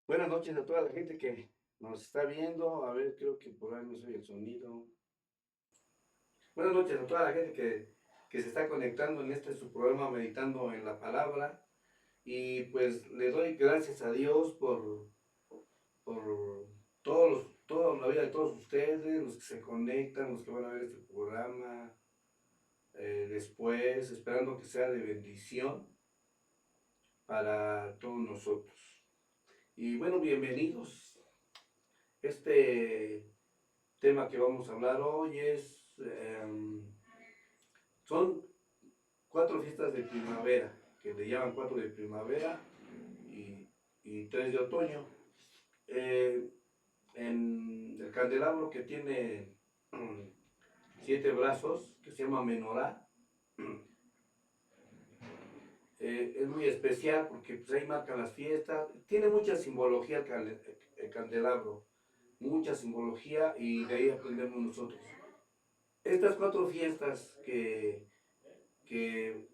Buenas noches a toda la gente que nos está viendo. A ver, creo que por ahí no se oye el sonido. Buenas noches a toda la gente que se está conectando en este su programa Meditando en la Palabra. Y pues le doy gracias a Dios por toda la vida de todos ustedes, los que se conectan, los que van a ver este programa después, esperando que sea de bendición para todos nosotros. Y bueno, bienvenidos. Este tema que vamos a hablar hoy son 4 fiestas de primavera, que le llaman 4 de primavera y 3 de otoño. Eh, en el candelabro que tiene 7 brazos, que se llama menorá, es muy especial porque pues, ahí marcan las fiestas. Tiene mucha simbología el candelabro, mucha simbología y de ahí aprendemos nosotros. Estas 4 fiestas que, que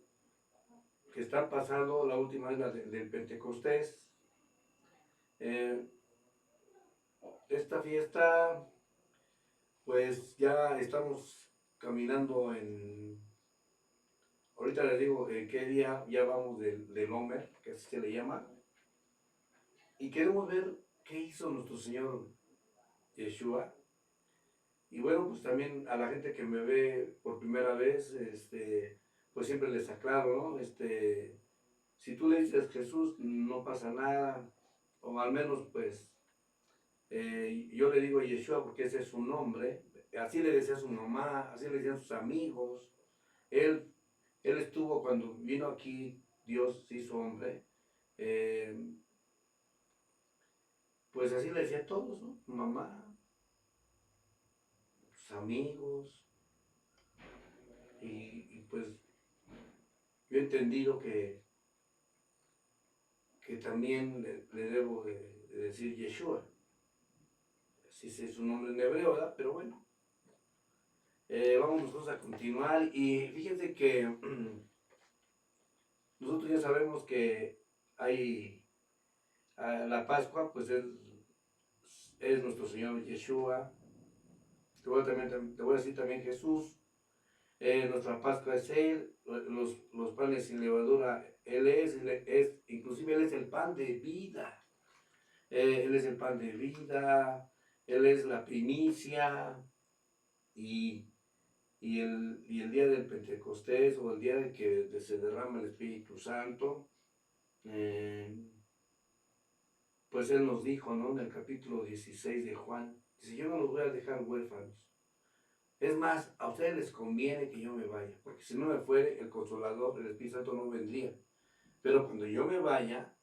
están pasando, la última es la del Pentecostés. Eh, esta fiesta, pues ya estamos caminando ahorita les digo en qué día ya vamos del Homer, que así se le llama, y queremos ver qué hizo nuestro Señor Yeshua. Y bueno, pues también a la gente que me ve por primera vez, pues siempre les aclaro, ¿no? Si tú le dices Jesús, no pasa nada, o al menos pues yo le digo Yeshua porque ese es su nombre, así le decía a su mamá, así le decían sus amigos. Él, él estuvo cuando vino aquí, Dios se hizo hombre, eh, pues así le decía a todos, ¿no? Mamá, sus amigos, y pues yo he entendido que también le debo de decir Yeshua, así es su nombre en hebreo, ¿verdad? Pero bueno. Vamos nosotros a continuar y fíjense que nosotros ya sabemos que hay la Pascua, pues es nuestro Señor Yeshua. Te voy a decir también Jesús. Nuestra Pascua es Él. Los panes sin levadura, inclusive Él es el pan de vida. Él es el pan de vida. Él es la primicia. Y, y el día del Pentecostés o el día en que se derrama el Espíritu Santo, eh, pues Él nos dijo, ¿no? En el capítulo 16 de Juan, dice, yo no los voy a dejar huérfanos. Es más, a ustedes les conviene que yo me vaya, porque si no me fuere, el Consolador, el Espíritu Santo no vendría. Pero cuando yo me vaya,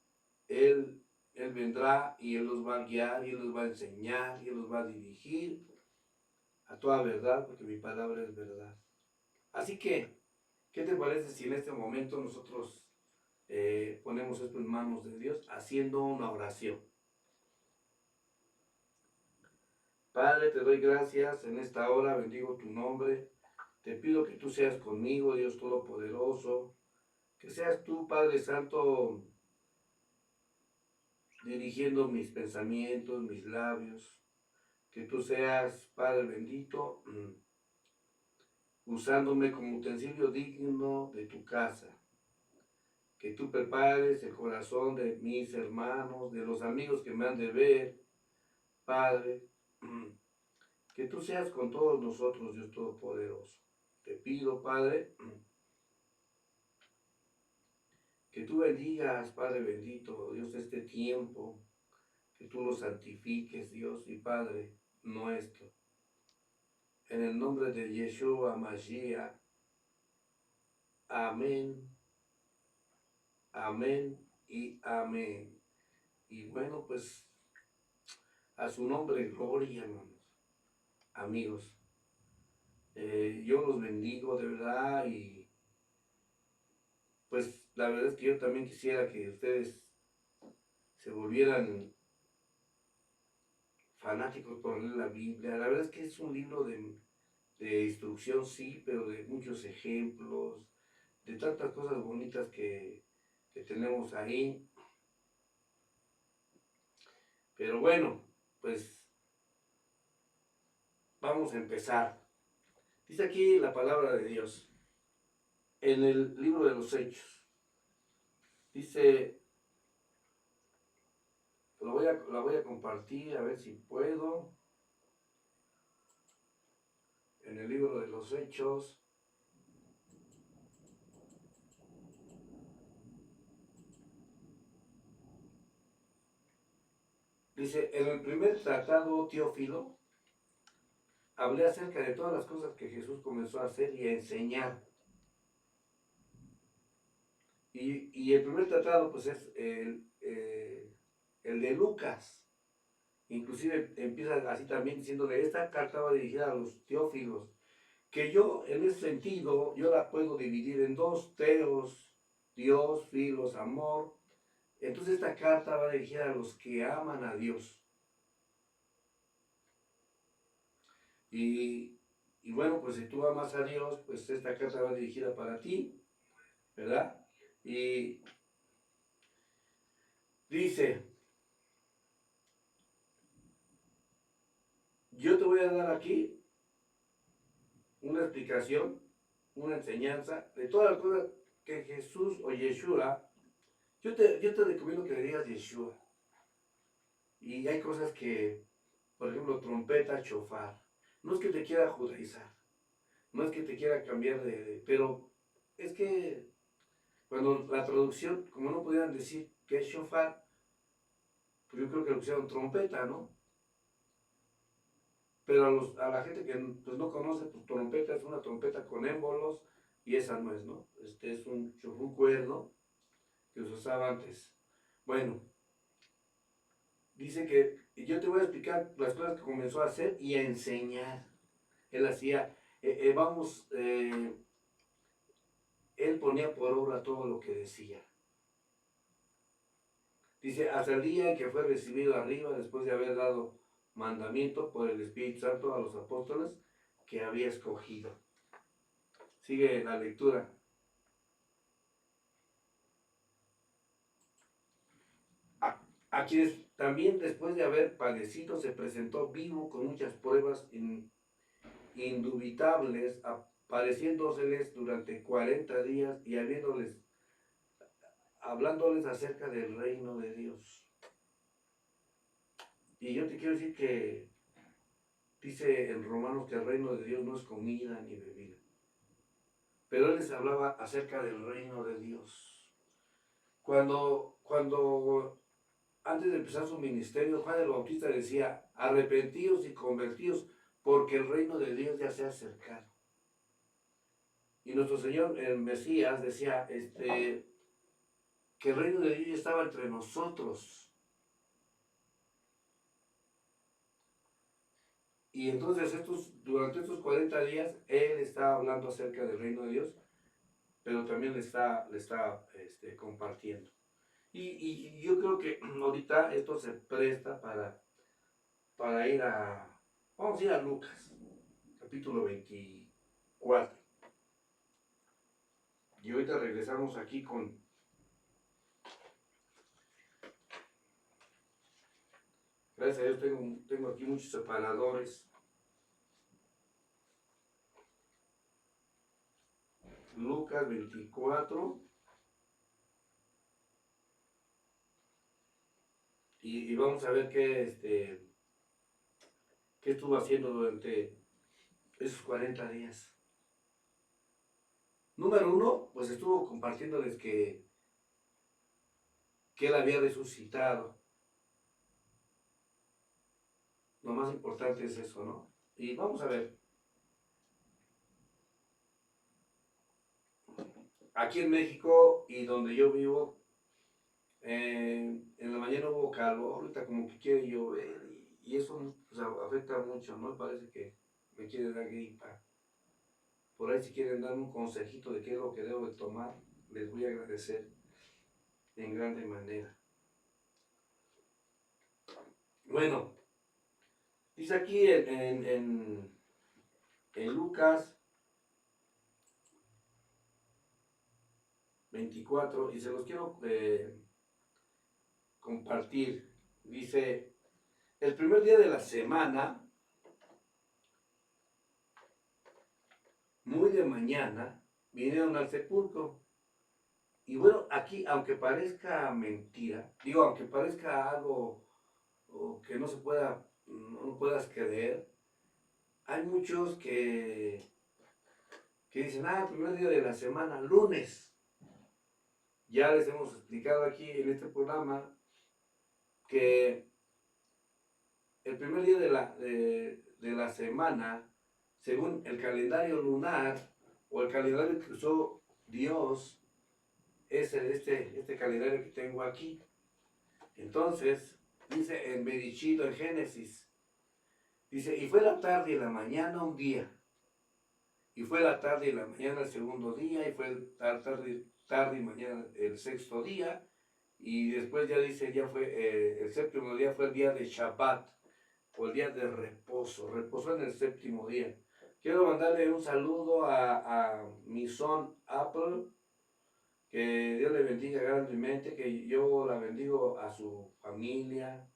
Él vendrá y Él los va a guiar, y Él los va a enseñar, y Él los va a dirigir a toda verdad, porque mi palabra es verdad. Así que, ¿qué te parece si en este momento nosotros ponemos esto en manos de Dios haciendo una oración? Padre, te doy gracias en esta hora, bendigo tu nombre. Te pido que tú seas conmigo, Dios Todopoderoso. Que seas tú, Padre Santo, dirigiendo mis pensamientos, mis labios. Que tú seas, Padre bendito, usándome como utensilio digno de tu casa. Que tú prepares el corazón de mis hermanos, de los amigos que me han de ver, Padre. Que tú seas con todos nosotros, Dios Todopoderoso. Te pido, Padre, que tú bendigas, Padre bendito, Dios, este tiempo, que tú lo santifiques, Dios y Padre nuestro. En el nombre de Yeshua Mashiach, amén, amén y amén. Y bueno, pues a su nombre, gloria, hermanos, amigos. Yo los bendigo de verdad y pues la verdad es que yo también quisiera que ustedes se volvieran fanáticos por leer la Biblia. La verdad es que es un libro de instrucción, sí, pero de muchos ejemplos, de tantas cosas bonitas que tenemos ahí. Pero bueno, pues vamos a empezar. Dice aquí la palabra de Dios en el libro de los Hechos. Dice, la voy a compartir, a ver si puedo. En el libro de los Hechos. Dice, en el primer tratado, Teófilo, hablé acerca de todas las cosas que Jesús comenzó a hacer y a enseñar. Y el primer tratado, pues es el de Lucas. Inclusive empieza así también diciéndole, esta carta va dirigida a los teófilos, que yo en ese sentido, yo la puedo dividir en dos, teos, Dios, filos, amor. Entonces esta carta va dirigida a los que aman a Dios. Y, y bueno, pues si tú amas a Dios, pues esta carta va dirigida para ti, ¿verdad? Y dice, yo te voy a dar aquí una explicación, una enseñanza de todas las cosas que Jesús o Yeshua, yo te recomiendo que le digas Yeshua. Y hay cosas que, por ejemplo, trompeta, chofar. No es que te quiera judaizar, no es que te quiera cambiar pero es que cuando la traducción, como no pudieran decir que es shofar, pues yo creo que lo pusieron trompeta, ¿no? Pero a la gente que pues, no conoce, pues trompeta es una trompeta con émbolos y esa no es, ¿no? Este es un cuerno que se usaba antes. Bueno, dice que yo te voy a explicar las cosas que comenzó a hacer y a enseñar. Él hacía, él ponía por obra todo lo que decía. Dice, hasta el día en que fue recibido arriba después de haber dado mandamiento por el Espíritu Santo a los apóstoles que había escogido. Sigue la lectura. A quienes también después de haber padecido se presentó vivo con muchas pruebas indubitables, apareciéndoseles durante 40 días y hablándoles acerca del reino de Dios. Y yo te quiero decir que dice en Romanos que el reino de Dios no es comida ni bebida. Pero él les hablaba acerca del reino de Dios. Cuando antes de empezar su ministerio, Juan el Bautista decía, arrepentíos y convertíos, porque el reino de Dios ya se ha acercado. Y nuestro Señor, el Mesías, decía que el reino de Dios ya estaba entre nosotros. Y entonces durante estos 40 días, Él está hablando acerca del reino de Dios, pero también le está compartiendo. Y yo creo que ahorita esto se presta para vamos a ir a Lucas, capítulo 24. Y ahorita regresamos aquí gracias a Dios tengo aquí muchos separadores. Lucas 24. Y vamos a ver qué estuvo haciendo durante esos 40 días. Número uno, pues estuvo compartiéndoles que él había resucitado. Lo más importante es eso, ¿no? Y vamos a ver. Aquí en México y donde yo vivo, en la mañana hubo calor, ahorita como que quiere llover y eso pues, afecta mucho, ¿no? Parece que me quiere dar gripa. Por ahí si quieren darme un consejito de qué es lo que debo de tomar, les voy a agradecer en grande manera. Bueno, dice aquí en Lucas 24, y se los quiero compartir. Dice, el primer día de la semana, muy de mañana, vinieron al sepulcro. Y bueno, aquí, aunque parezca mentira, digo, aunque parezca algo o que no se pueda, no puedas creer, hay muchos que dicen, el primer día de la semana, lunes. Ya les hemos explicado aquí en este programa que el primer día de la semana, según el calendario lunar o el calendario que usó Dios, es este calendario que tengo aquí. Entonces, dice en Berichito, en Génesis, dice, y fue la tarde y la mañana un día, y fue la tarde y la mañana el segundo día, y fue la tarde y mañana el sexto día, y después ya dice, ya fue, el séptimo día fue el día de Shabbat, o el día de reposo, reposó en el séptimo día. Quiero mandarle un saludo a mi son Apple, que Dios le bendiga grandemente, que yo la bendigo a su familia,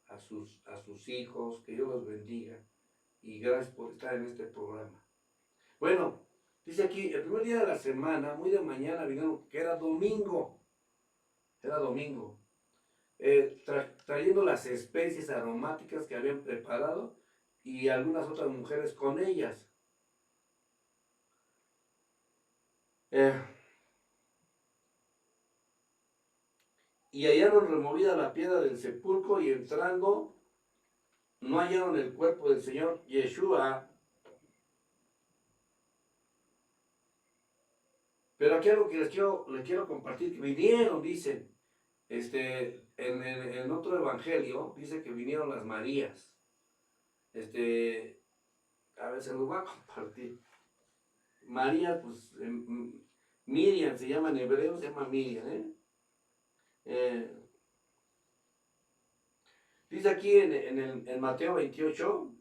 a sus hijos, que Dios los bendiga. Y gracias por estar en este programa. Bueno, dice aquí, el primer día de la semana, muy de mañana, vinieron, que era domingo, trayendo las especies aromáticas que habían preparado y algunas otras mujeres con ellas. Eh, y hallaron removida la piedra del sepulcro y entrando, no hallaron el cuerpo del Señor Yeshua. Pero aquí algo que les quiero compartir, que vinieron, dicen, en otro evangelio, dice que vinieron las Marías. A ver, se los voy a compartir. María, pues, Miriam se llama en hebreo, se llama Miriam, dice aquí en Mateo 28,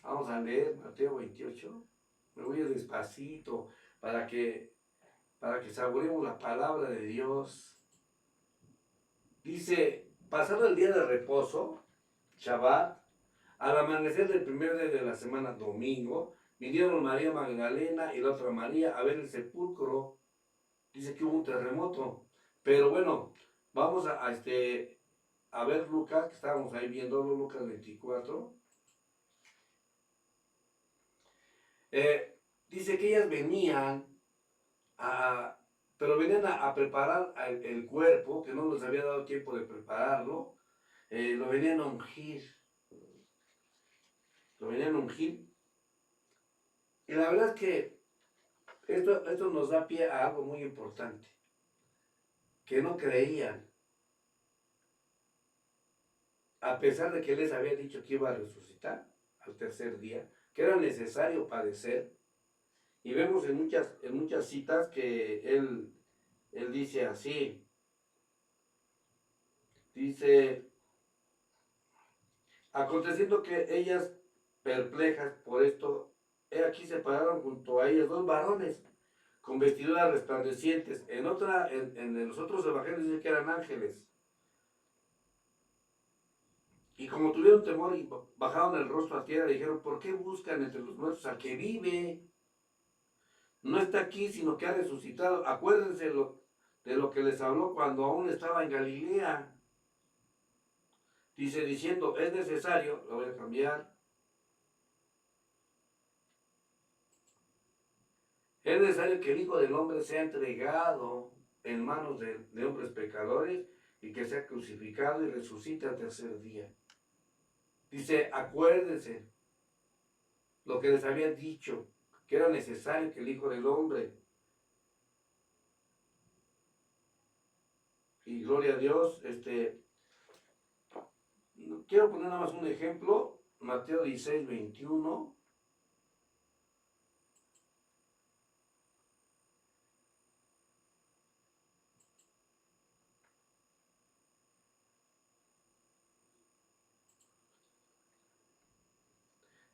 vamos a leer Mateo 28, me voy despacito para que saboreemos la palabra de Dios. Dice, pasado el día de reposo, Shabbat, al amanecer del primer día de la semana, domingo, vinieron María Magdalena y la otra María a ver el sepulcro. Dice que hubo un terremoto. Pero bueno, vamos a ver Lucas, que estábamos ahí viendo Lucas 24. Dice que ellas venían pero venían a preparar el cuerpo, que no les había dado tiempo de prepararlo, lo venían a ungir. Lo venían a ungir. Y la verdad es que esto nos da pie a algo muy importante, que no creían, a pesar de que les había dicho que iba a resucitar al tercer día, que era necesario padecer. Y vemos en muchas citas que él dice así, dice, aconteciendo que ellas, perplejas por esto, he aquí se pararon junto a ellas dos varones con vestiduras resplandecientes. En los otros evangelios dice que eran ángeles. Y como tuvieron temor y bajaron el rostro a tierra, dijeron, ¿por qué buscan entre los muertos al que vive? No está aquí, sino que ha resucitado. Acuérdense de lo que les habló cuando aún estaba en Galilea. Dice, diciendo, es necesario, lo voy a cambiar, es necesario que el Hijo del Hombre sea entregado en manos de hombres pecadores y que sea crucificado y resucite al tercer día. Dice, acuérdense lo que les había dicho, que era necesario que el Hijo del Hombre, y gloria a Dios, quiero poner nada más un ejemplo, Mateo 16, 21.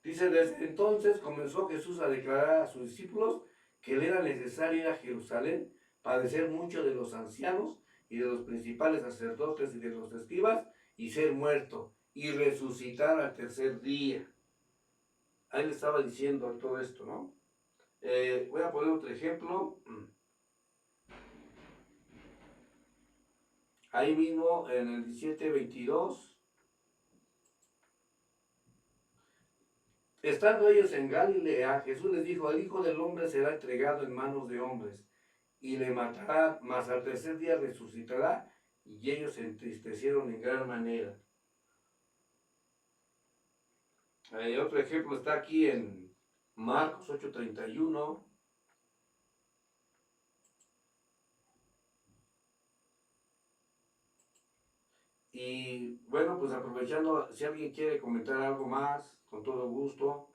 Dice, desde entonces comenzó Jesús a declarar a sus discípulos que le era necesario ir a Jerusalén, padecer mucho de los ancianos y de los principales sacerdotes y de los escribas, y ser muerto y resucitar al tercer día. Ahí le estaba diciendo todo esto, ¿no? Voy a poner otro ejemplo. Ahí mismo en el 17:22. Estando ellos en Galilea, Jesús les dijo: el Hijo del Hombre será entregado en manos de hombres y le matará, mas al tercer día resucitará. Y ellos se entristecieron en gran manera. Otro ejemplo está aquí en Marcos 8:31. Y bueno, pues aprovechando, si alguien quiere comentar algo más, con todo gusto.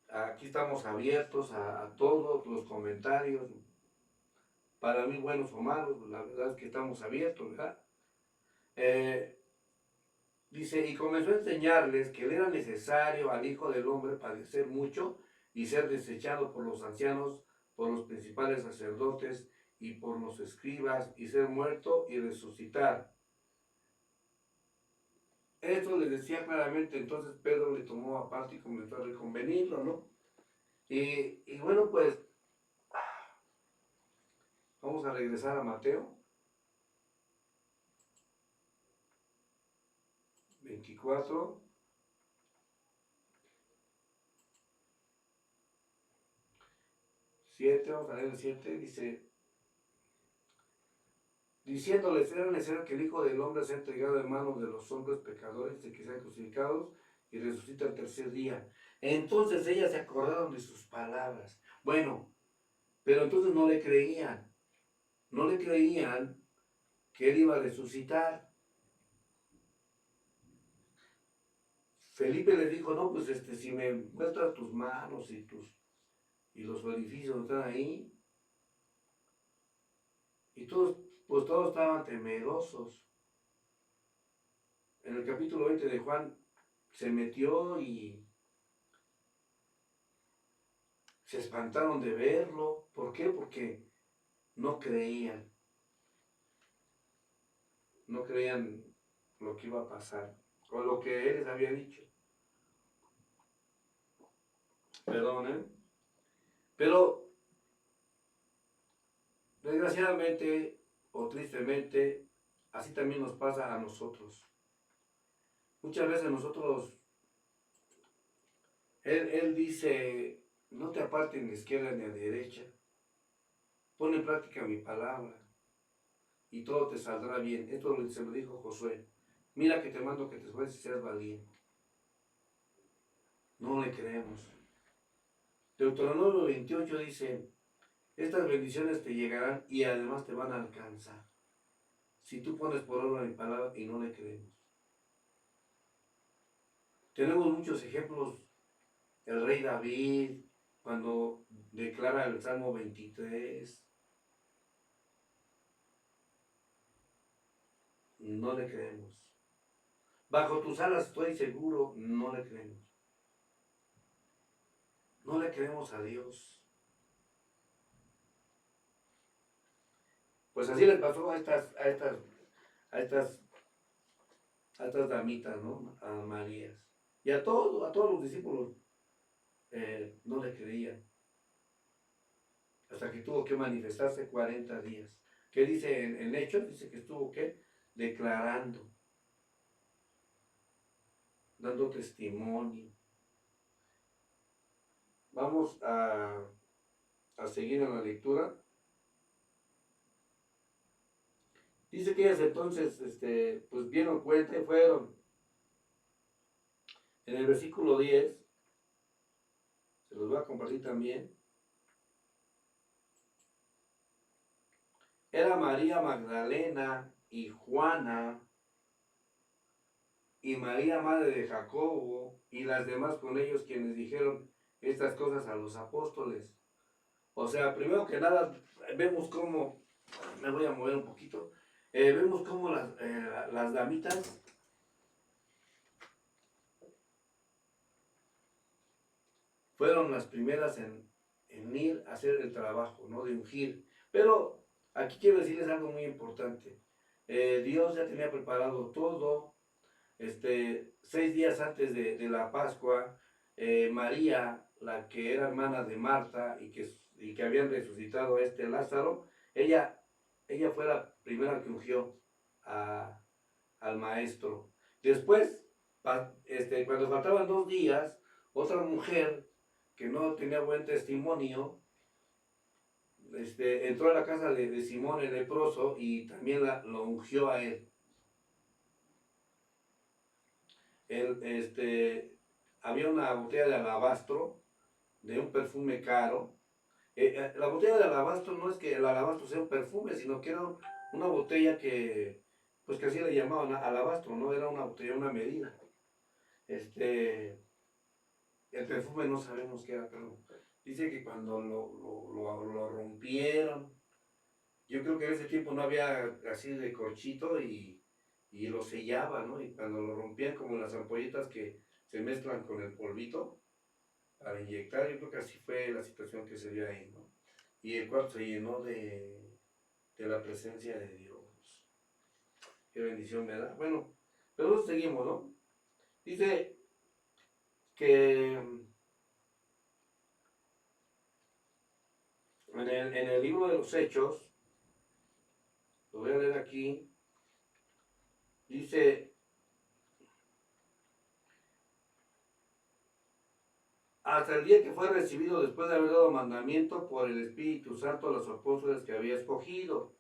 Aquí estamos abiertos a todos los comentarios, para mí buenos o malos, la verdad es que estamos abiertos, ¿verdad? Dice, y comenzó a enseñarles que le era necesario al Hijo del Hombre padecer mucho y ser desechado por los ancianos, por los principales sacerdotes y por los escribas, y ser muerto y resucitar. Esto les decía claramente. Entonces Pedro le tomó aparte y comenzó a reconvenirlo, ¿no? Y bueno, pues vamos a regresar a Mateo 24. 7, vamos a leer el 7, dice, diciéndoles: era necesario que el Hijo del Hombre sea entregado en manos de los hombres pecadores, de que sean crucificados y resucita el tercer día. Entonces ellas se acordaron de sus palabras. Bueno, pero entonces no le creían. No le creían que él iba a resucitar. Felipe les dijo: no, pues si me muestras tus manos y los orificios están ahí. Y todos, pues todos estaban temerosos. En el capítulo 20 de Juan se metió y se espantaron de verlo. ¿Por qué? Porque no creían. No creían lo que iba a pasar o lo que él les había dicho. Perdón, ¿eh? Pero desgraciadamente o tristemente, así también nos pasa a nosotros. Muchas veces nosotros, él dice: no te apartes ni a izquierda ni a derecha. Pon en práctica mi palabra y todo te saldrá bien. Esto se lo dijo Josué. Mira que te mando que te esfuerces y seas valiente. No le creemos. Deuteronomio 28 dice: estas bendiciones te llegarán y además te van a alcanzar si tú pones por obra mi palabra. Y no le creemos. Tenemos muchos ejemplos. El rey David, cuando declara el Salmo 23, no le creemos. Bajo tus alas estoy seguro, no le creemos. No le creemos a Dios. Pues así les pasó a estas damitas, ¿no? A Marías. Y a todos los discípulos no le creían. Hasta que tuvo que manifestarse 40 días. ¿Qué dice en Hechos? Dice que estuvo, ¿qué? Declarando, dando testimonio. Vamos a seguir en la lectura. Dice que ellas entonces, pues dieron cuenta y fueron. En el versículo 10, se los voy a compartir también. Era María Magdalena y Juana y María, madre de Jacobo, y las demás con ellos, quienes dijeron estas cosas a los apóstoles. O sea, primero que nada, vemos cómo, me voy a mover un poquito, vemos cómo las damitas fueron las primeras en ir a hacer el trabajo, ¿no? De ungir. Pero aquí quiero decirles algo muy importante. Dios ya tenía preparado todo. 6 días antes de la Pascua, María, la que era hermana de Marta y que habían resucitado a este Lázaro, ella, ella fue la primera que ungió a, al maestro. Después, cuando faltaban 2 días, otra mujer que no tenía buen testimonio, entró a la casa de Simón el leproso y también lo ungió a él. Había una botella de alabastro de un perfume caro. La botella de alabastro no es que el alabastro sea un perfume, sino que era una botella pues que así le llamaban alabastro, no era una botella, una medida. El perfume no sabemos qué era, pero dice que cuando lo rompieron, yo creo que en ese tiempo no había así de corchito y lo sellaba, ¿no? Y cuando lo rompían como las ampolletas que se mezclan con el polvito para inyectar, yo creo que así fue la situación que se dio ahí, ¿no? Y el cuarto se llenó de la presencia de Dios. Qué bendición me da. Bueno, pero nosotros seguimos, ¿no? Dice que en el libro de los Hechos, lo voy a leer aquí, dice, hasta el día que fue recibido después de haber dado mandamiento por el Espíritu Santo a los apóstoles que había escogido,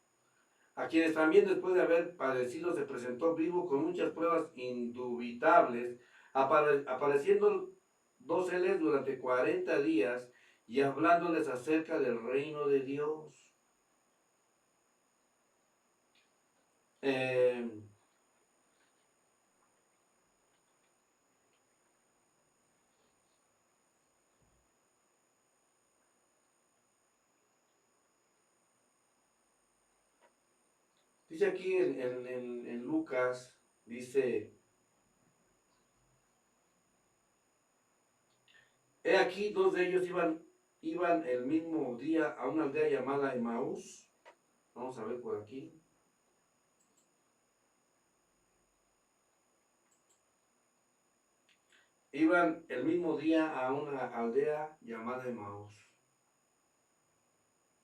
a quienes también después de haber padecido se presentó vivo con muchas pruebas indubitables, apareciendo dóceles durante 40 días y hablándoles acerca del reino de Dios. Eh, dice aquí en Lucas, dice, he aquí 2 de ellos iban el mismo día a una aldea llamada Emaús. Vamos a ver por aquí. Iban el mismo día a una aldea llamada Emaús,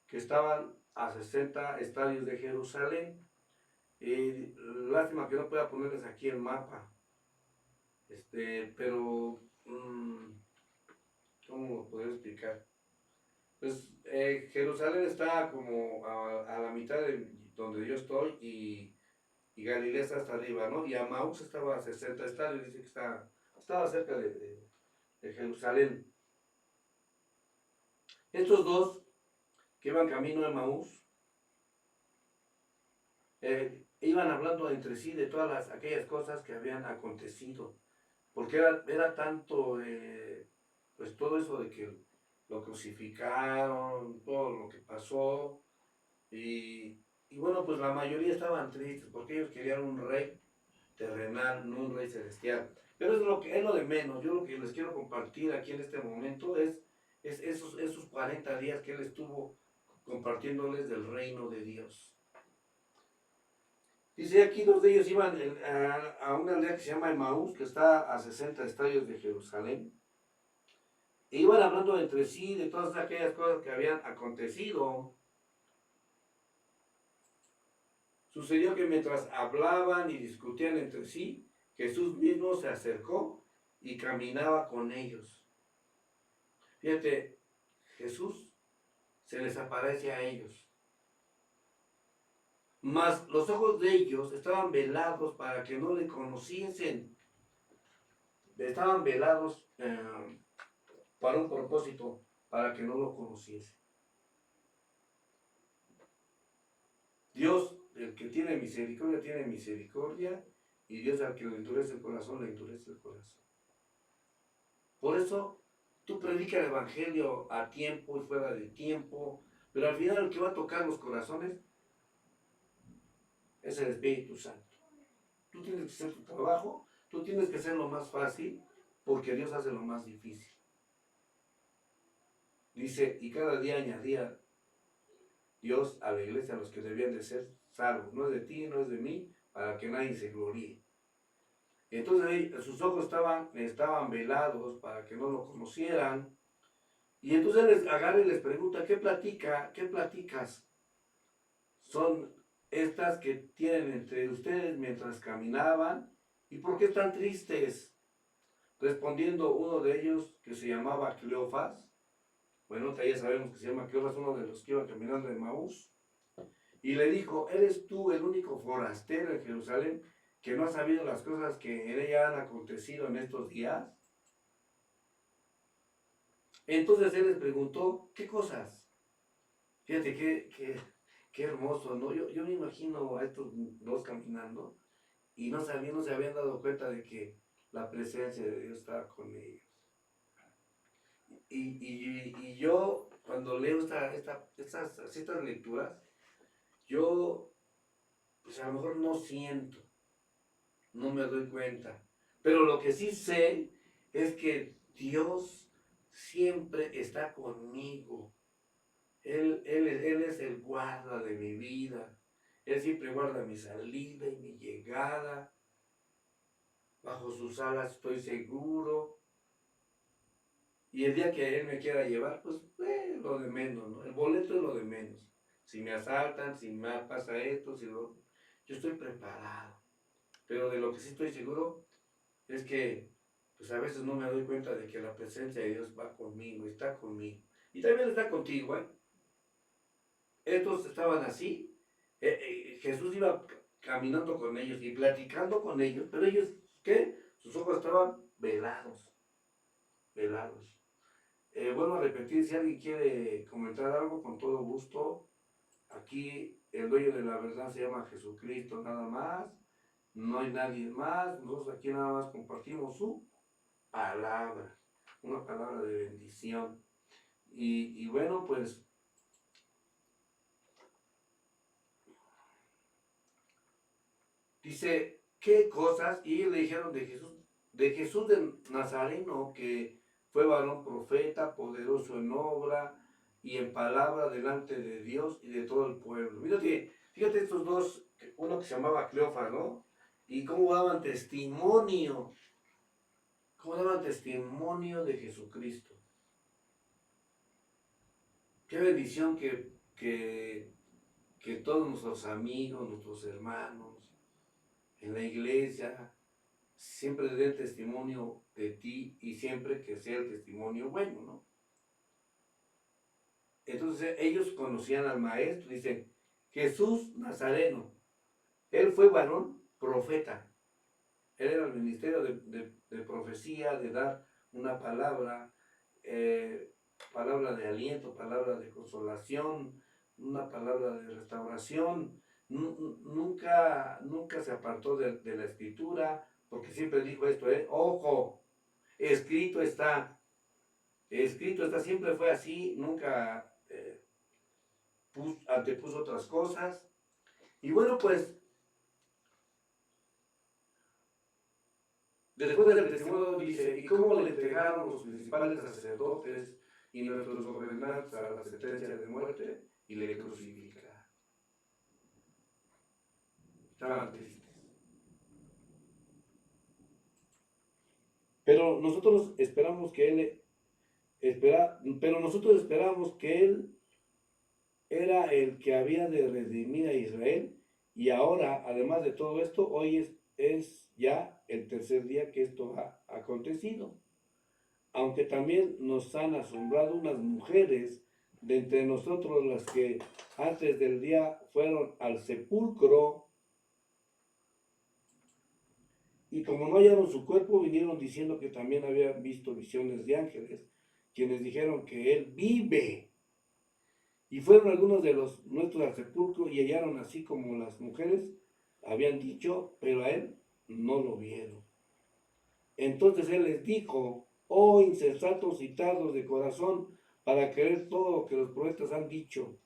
que estaban a 60 estadios de Jerusalén. Lástima que no pueda ponerles aquí el mapa, pero, ¿cómo lo podría explicar? Pues Jerusalén está como a la mitad de donde yo estoy y Galilea está hasta arriba, ¿no? Y Amaús estaba a 60 estadios, dice que estaba cerca de Jerusalén. Estos dos que iban camino a Emaús, iban hablando entre sí de todas aquellas cosas que habían acontecido, porque era tanto, pues todo eso de que lo crucificaron, todo lo que pasó, y bueno, pues la mayoría estaban tristes, porque ellos querían un rey terrenal, no un rey celestial. Pero es lo de menos. Yo lo que les quiero compartir aquí en este momento es esos 40 días que él estuvo compartiéndoles del reino de Dios. Dice aquí 2 de ellos iban a una aldea que se llama Emaús, que está a 60 estadios de Jerusalén. E iban hablando entre sí de todas aquellas cosas que habían acontecido. Sucedió que mientras hablaban y discutían entre sí, Jesús mismo se acercó y caminaba con ellos. Fíjate, Jesús se les aparece a ellos. Mas los ojos de ellos estaban velados para que no le conociesen. Estaban velados para un propósito, para que no lo conociesen. Dios, el que tiene misericordia, y Dios al que le endurece el corazón, le endurece el corazón. Por eso, tú predicas el Evangelio a tiempo y fuera de tiempo, pero al final el que va a tocar los corazones es el Espíritu Santo. Tú tienes que hacer tu trabajo, tú tienes que hacer lo más fácil, porque Dios hace lo más difícil. Dice, y cada día añadía Dios a la iglesia a los que debían de ser salvos. No es de ti, no es de mí, para que nadie se gloríe. Entonces sus ojos estaban velados para que no lo conocieran. Y entonces él les agarra y les pregunta, ¿qué platicas? Son estas que tienen entre ustedes mientras caminaban. ¿Y por qué están tristes? Respondiendo uno de ellos, que se llamaba Cleofas, bueno, ya sabemos que se llama Cleofas, uno de los que iba caminando de Maús, y le dijo, ¿eres tú el único forastero en Jerusalén que no ha sabido las cosas que en ella han acontecido en estos días? Entonces él les preguntó, ¿qué cosas? Fíjate qué hermoso, ¿no? Yo me imagino a estos dos caminando y no se habían dado cuenta de que la presencia de Dios estaba con ellos. Y yo, cuando leo estas lecturas, yo, pues a lo mejor no siento, no me doy cuenta. Pero lo que sí sé es que Dios siempre está conmigo. Él es el guarda de mi vida. Él siempre guarda mi salida y mi llegada. Bajo sus alas estoy seguro. Y el día que Él me quiera llevar, pues lo de menos, ¿no? El boleto es lo de menos. Si me asaltan, si me pasa esto, yo estoy preparado. Pero de lo que sí estoy seguro es que pues a veces no me doy cuenta de que la presencia de Dios va conmigo, está conmigo. Y también está contigo, ¿eh? Estos estaban así. Jesús iba caminando con ellos y platicando con ellos, pero ellos, ¿qué? Sus ojos estaban velados, velados. Vuelvo a repetir, si alguien quiere comentar algo, con todo gusto. Aquí el dueño de la verdad se llama Jesucristo, nada más. No hay nadie más. Nosotros aquí nada más compartimos su palabra, una palabra de bendición. Y bueno, pues dice, ¿qué cosas? Y le dijeron de Jesús de Nazareno, que fue varón profeta, poderoso en obra y en palabra delante de Dios y de todo el pueblo. Fíjate estos dos, uno que se llamaba Cleofas, ¿no? Y cómo daban testimonio de Jesucristo. Qué bendición que todos nuestros amigos, nuestros hermanos, en la iglesia, siempre den testimonio de ti y siempre que sea el testimonio bueno, ¿no? Entonces ellos conocían al maestro, dicen, Jesús Nazareno, él fue varón profeta, él era el ministerio de profecía, de dar una palabra, palabra de aliento, palabra de consolación, una palabra de restauración. Nunca se apartó de la escritura, porque siempre dijo esto, ojo, escrito está, siempre fue así, nunca antepuso otras cosas. Y bueno, pues, después del testimonio dice, ¿y cómo le entregaron los principales sacerdotes y nuestros gobernantes a la sentencia de muerte y le crucificaron? Estaban tristes. Pero nosotros esperamos que pero nosotros esperamos que Él era el que había de redimir a Israel, y ahora, además de todo esto, hoy es ya el tercer día que esto ha acontecido. Aunque también nos han asombrado unas mujeres de entre nosotros, las que antes del día fueron al sepulcro, y como no hallaron su cuerpo, vinieron diciendo que también habían visto visiones de ángeles, quienes dijeron que Él vive. Y fueron algunos de los nuestros al sepulcro y hallaron así como las mujeres habían dicho, pero a Él no lo vieron. Entonces Él les dijo, oh insensatos y tardos de corazón, para creer todo lo que los profetas han dicho.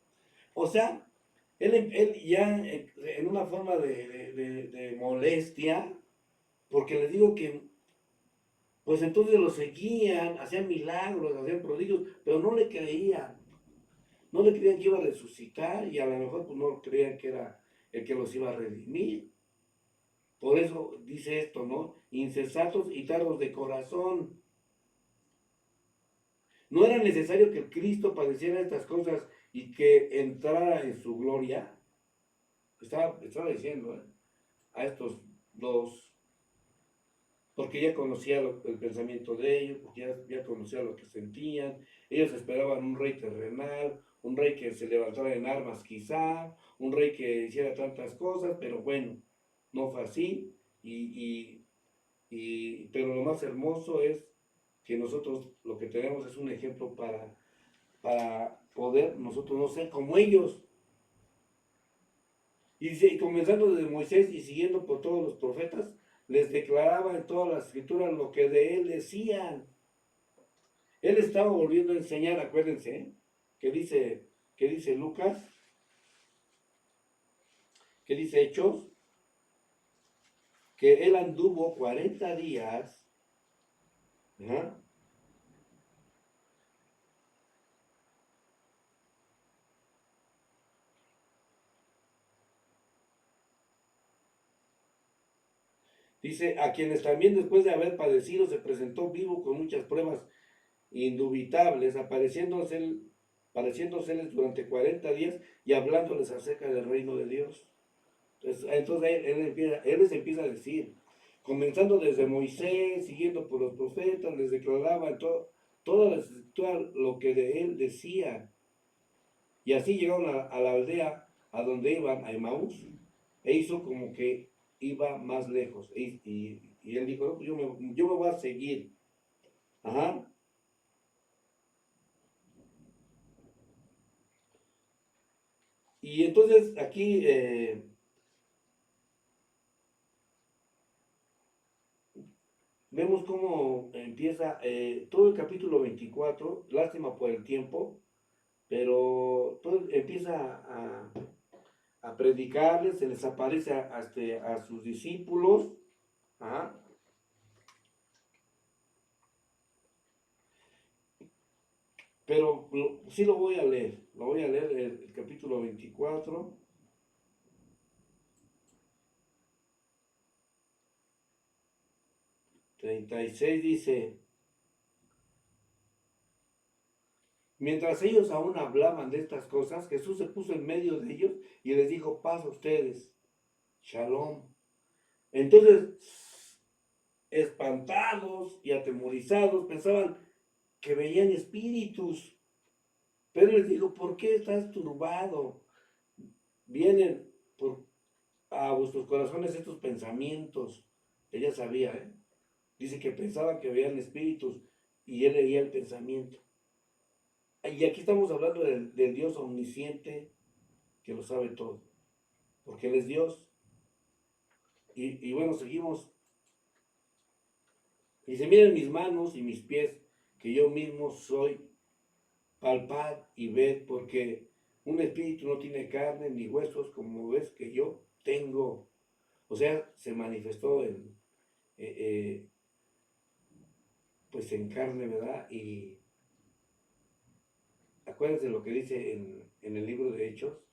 O sea, él ya en una forma de molestia, porque les digo que, pues entonces lo seguían, hacían milagros, hacían prodigios, pero no le creían. No le creían que iba a resucitar, y a lo mejor pues no creían que era el que los iba a redimir. Por eso dice esto, ¿no? Insensatos y tardos de corazón. ¿No era necesario que el Cristo padeciera estas cosas y que entrara en su gloria? Estaba diciendo, a estos dos, porque ya conocía el pensamiento de ellos, porque ya conocía lo que sentían. Ellos esperaban un rey terrenal, un rey que se levantara en armas quizá, un rey que hiciera tantas cosas, pero bueno, no fue así. Pero lo más hermoso es que nosotros lo que tenemos es un ejemplo para poder nosotros no ser como ellos. Y comenzando desde Moisés y siguiendo por todos los profetas, les declaraba en todas las escrituras lo que de él decían. Él estaba volviendo a enseñar, acuérdense, que dice Lucas, que dice Hechos, que él anduvo 40 días, ¿ah? Dice, a quienes también después de haber padecido se presentó vivo con muchas pruebas indubitables, apareciéndoseles durante 40 días y hablándoles acerca del reino de Dios. Entonces él les empieza a decir, comenzando desde Moisés, siguiendo por los profetas, les declaraba en toda la escritura lo que de él decía. Y así llegaron a la aldea a donde iban, a Emaús, e hizo como que iba más lejos. Y él dijo, no, pues yo me voy a seguir. Ajá. Y entonces aquí vemos cómo empieza todo el capítulo 24, lástima por el tiempo, pero todo empieza a predicarles, se les aparece a sus discípulos, ajá, pero sí lo voy a leer el capítulo 24, 36 dice, mientras ellos aún hablaban de estas cosas, Jesús se puso en medio de ellos y les dijo, paz a ustedes, shalom. Entonces, espantados y atemorizados, pensaban que veían espíritus. Pero les dijo, ¿por qué estás turbado? Vienen a vuestros corazones estos pensamientos. Ella sabía, ¿eh? Dice que pensaban que veían espíritus y él leía el pensamiento. Y aquí estamos hablando del Dios omnisciente que lo sabe todo, porque Él es Dios. Y bueno, seguimos. Dice, miren mis manos y mis pies, que yo mismo soy, palpad y ved, porque un espíritu no tiene carne ni huesos, como ves que yo tengo. O sea, se manifestó eh, eh, pues en carne, ¿verdad? Y acuérdense lo que dice en el libro de Hechos,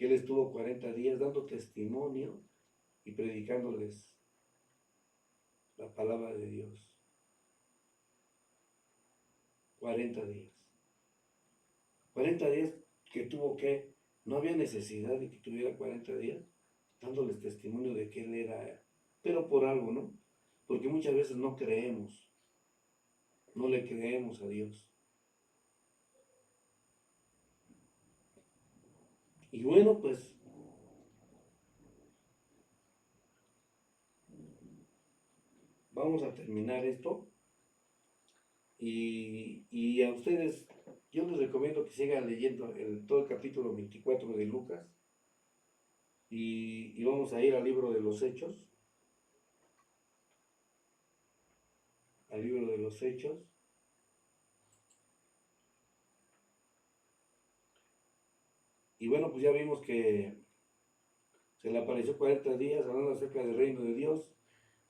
que él estuvo 40 días dando testimonio y predicándoles la palabra de Dios. 40 días. 40 días que tuvo que, no había necesidad de que tuviera 40 días dándoles testimonio de que él era, pero por algo, ¿no? Porque muchas veces no creemos, no le creemos a Dios. Y bueno, pues vamos a terminar esto. Y a ustedes, yo les recomiendo que sigan leyendo todo el capítulo 24 de Lucas. Y vamos a ir al libro de los Hechos. Al libro de los Hechos. Y bueno, pues ya vimos que se le apareció 40 días hablando acerca del reino de Dios.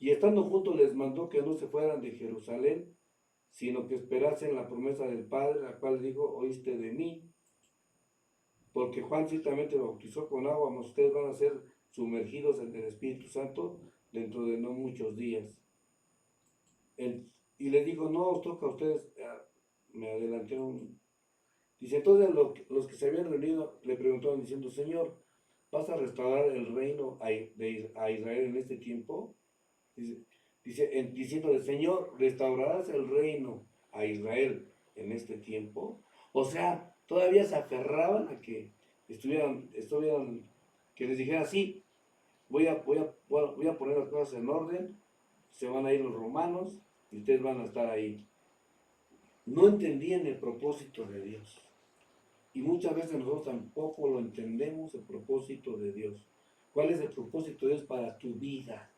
Y estando juntos les mandó que no se fueran de Jerusalén, sino que esperasen la promesa del Padre, la cual dijo, oíste de mí. porque Juan ciertamente bautizó con agua, mas ustedes van a ser sumergidos en el Espíritu Santo dentro de no muchos días. Y les dijo, no os toca a ustedes, me adelanté dice, entonces los que se habían reunido le preguntaron diciendo, Señor, ¿vas a restaurar el reino a Israel en este tiempo? Diciéndole, Señor, ¿restaurarás el reino a Israel en este tiempo? O sea, todavía se aferraban a que estuvieran, que les dijera, sí, voy a poner las cosas en orden, se van a ir los romanos y ustedes van a estar ahí. No entendían el propósito de Dios. Y muchas veces nosotros tampoco lo entendemos, el propósito de Dios. ¿Cuál es el propósito de Dios para tu vida?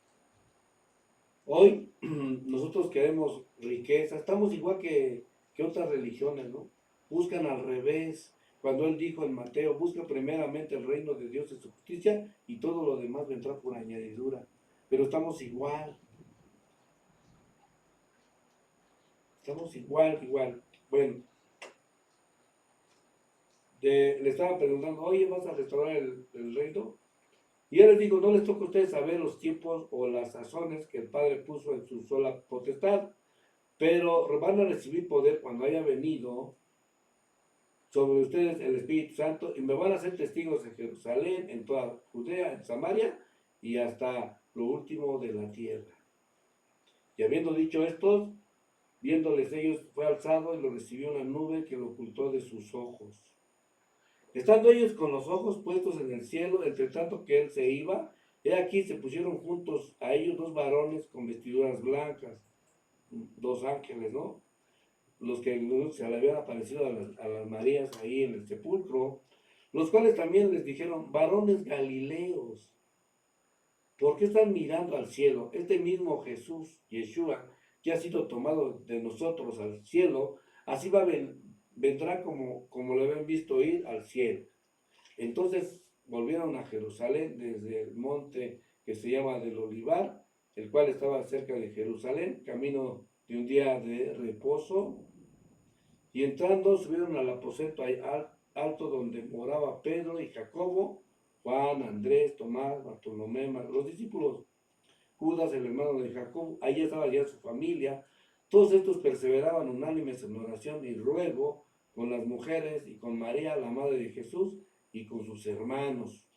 Hoy nosotros queremos riqueza, estamos igual que otras religiones, ¿no? Buscan al revés. Cuando Él dijo en Mateo, busca primeramente el reino de Dios y su justicia y todo lo demás vendrá por añadidura. Pero estamos igual. Bueno, le estaban preguntando, oye, ¿vas a restaurar el reino? Y él les dijo, no les toca a ustedes saber los tiempos o las sazones que el Padre puso en su sola potestad, pero van a recibir poder cuando haya venido sobre ustedes el Espíritu Santo y me van a ser testigos en Jerusalén, en toda Judea, en Samaria y hasta lo último de la tierra. Y habiendo dicho esto, viéndoles ellos, fue alzado y lo recibió una nube que lo ocultó de sus ojos. Estando ellos con los ojos puestos en el cielo, entre tanto que él se iba, he aquí se pusieron juntos a ellos dos varones con vestiduras blancas, dos ángeles, ¿no? Los que se le habían aparecido a las Marías ahí en el sepulcro, los cuales también les dijeron, varones galileos, ¿por qué están mirando al cielo? Este mismo Jesús, Yeshua, que ha sido tomado de nosotros al cielo, así vendrá como lo habían visto ir al cielo. Entonces volvieron a Jerusalén desde el monte que se llama del Olivar, el cual estaba cerca de Jerusalén, camino de un día de reposo, y entrando subieron al aposento alto donde moraba Pedro y Jacobo, Juan, Andrés, Tomás, Bartolomé, los discípulos, Judas, el hermano de Jacob, allí estaba ya su familia. Todos estos perseveraban unánimes en oración y ruego con las mujeres y con María, la madre de Jesús, y con sus hermanos.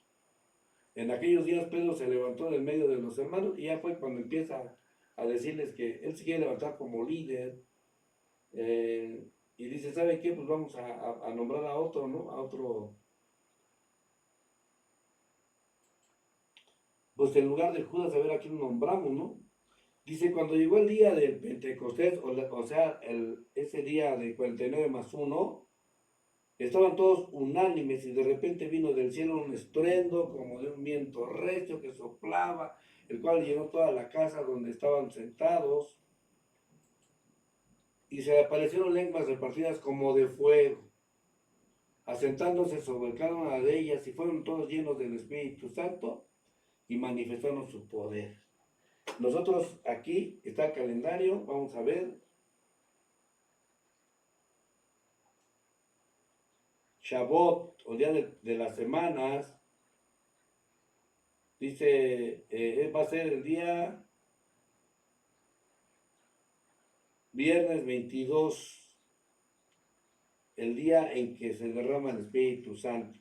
En aquellos días Pedro se levantó del medio de los hermanos y ya fue cuando empieza a decirles que él se quiere levantar como líder. Y dice, ¿sabe qué? Pues vamos a nombrar a otro, ¿no? A otro. Pues en lugar de Judas, a ver a quién nombramos, ¿no? Dice, cuando llegó el día del Pentecostés, o sea, ese día de 49 más 1, estaban todos unánimes y de repente vino del cielo un estruendo como de un viento recio que soplaba, el cual llenó toda la casa donde estaban sentados y se le aparecieron lenguas repartidas como de fuego, asentándose sobre cada una de ellas y fueron todos llenos del Espíritu Santo y manifestaron su poder. Nosotros aquí está el calendario, vamos a ver. Shavuot, o día de las semanas, dice, va a ser el día viernes 22, el día en que se derrama el Espíritu Santo.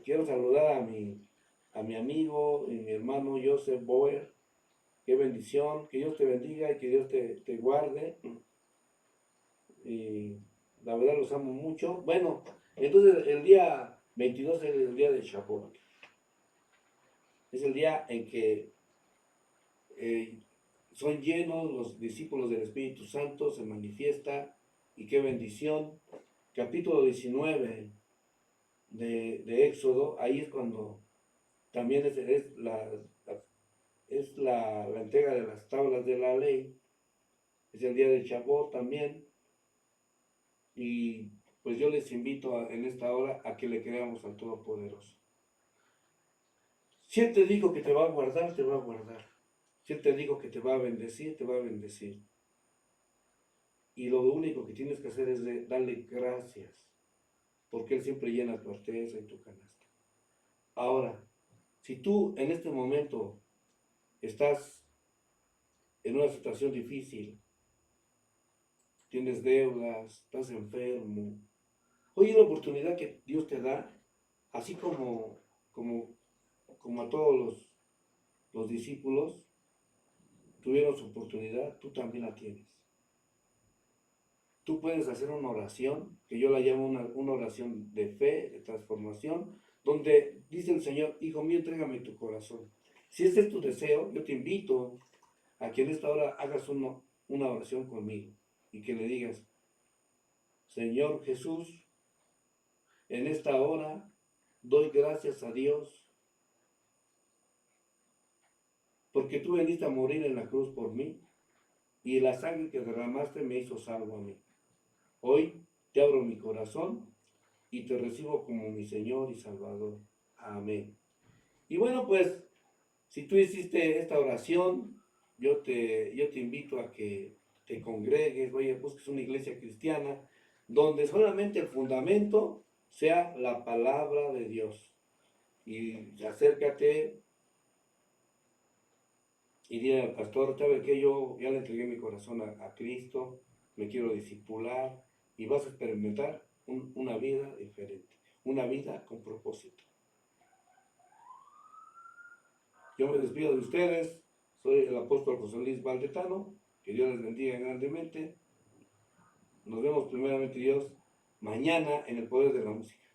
Quiero saludar a mi amigo y mi hermano Joseph Boer. Qué bendición, que Dios te bendiga y que Dios te guarde. Y la verdad los amo mucho. Bueno, entonces el día 22 es el día de Shavuot. Es el día en que son llenos los discípulos del Espíritu Santo, se manifiesta, y qué bendición. Capítulo 19 de Éxodo, ahí es cuando también es la entrega de las tablas de la ley, es el día de Shavuot también, y pues yo les invito en esta hora a que le creamos al Todopoderoso. Si Él te dijo que te va a guardar, te va a guardar. Si Él te dijo que te va a bendecir, te va a bendecir. Y lo único que tienes que hacer es darle gracias. porque Él siempre llena tu arteza y tu canasta. Ahora, si tú en este momento estás en una situación difícil, tienes deudas, estás enfermo, hoy es la oportunidad que Dios te da, así como a todos los discípulos tuvieron su oportunidad, tú también la tienes. Tú puedes hacer una oración, que yo la llamo una oración de fe, de transformación, donde dice el Señor, hijo mío, entrégame tu corazón. Si este es tu deseo, yo te invito a que en esta hora hagas una oración conmigo y que le digas, Señor Jesús, en esta hora doy gracias a Dios porque tú veniste a morir en la cruz por mí y la sangre que derramaste me hizo salvo a mí. Hoy te abro mi corazón y te recibo como mi Señor y Salvador. Amén. Y bueno, pues, si tú hiciste esta oración, yo te invito a que te congregues, vaya, busques una iglesia cristiana, donde solamente el fundamento sea la palabra de Dios. Y acércate y dile al pastor, ¿sabe qué? Yo ya le entregué mi corazón a Cristo, me quiero discipular, y vas a experimentar una vida diferente, una vida con propósito. Yo me despido de ustedes, soy el apóstol José Luis Valdetano, que Dios les bendiga grandemente. Nos vemos primeramente Dios mañana en el poder de la música.